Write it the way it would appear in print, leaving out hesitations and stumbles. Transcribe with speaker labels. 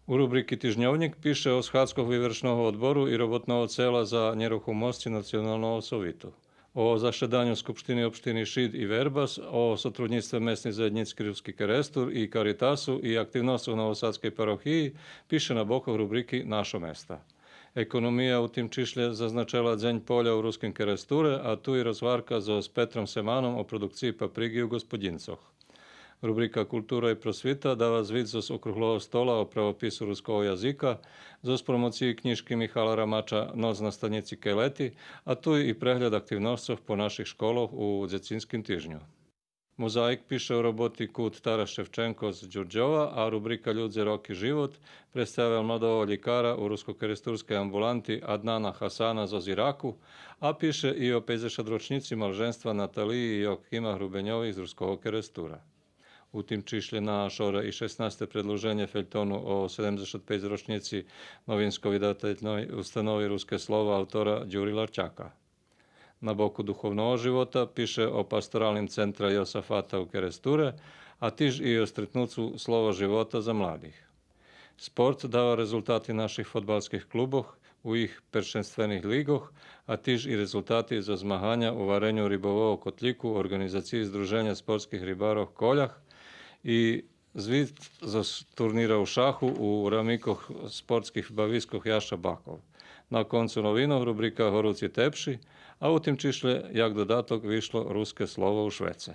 Speaker 1: У рубрики «Тижньовник» пише о Схадського вивершного odboru i robotного cela za njeruchomosti nacionalного совіту, o zašedanju Skupštini opštini Šid i Verbas, o сотрудничестве местnih zajednic Krivski Kerestur i Caritasu i aktivnosti Novosadskej parohiji piše na bokov rubriki Našo mesta. Ekonomija u tim čišlje zaznačila Dzenj polja u Ruskim Keresture, a tu i rozvarka s Petrom Semanom o produkciji paprigi u Gospodincoh. Rubrika Kultura i prosvita dava zvid z okruglovog stola o pravopisu ruskog jazika, z promociji knjižki Mihala Ramača Noc na stanici Keleti, a tu i pregled aktivnostov po naših školoh u Djecinskim tižnju. Mozaik piše o roboti Kut Taras Ševčenko z Đurđova, a rubrika Ljud za rok i život predstavlja mladого ljekara u rusko-keresturskej ambulanti Adnana Hasana z Iraku, a piše i o 50-ročnici malženstva Nataliji i Joachima Hrubenjovi iz ruskog Kerestura. U tim čišlje na šore i 16. predloženje feljtonu o 75-ročnici novinsko-vydateljnoj ustanovi Ruske slova autora Đuri Larčaka. Na boku duhovnog života piše o pastoralnim centra Josafata u Keresture, a tiž i o stretnucu slova života za mladih. Sport dava rezultati naših fotbalskih kluboh u ih peršenstvenih ligoh, a tiž i rezultati za zmahanja u varenju ribovog kotliku u organizaciji Združenja sportskih ribarov Koljah i zvid za turnira u šahu u ramikoh sportskih baviskoh Jaša Bakov. Na koncu novinov rubrika Horuci tepši, a u tim čišle jak dodatok višlo ruske slovo u Švece.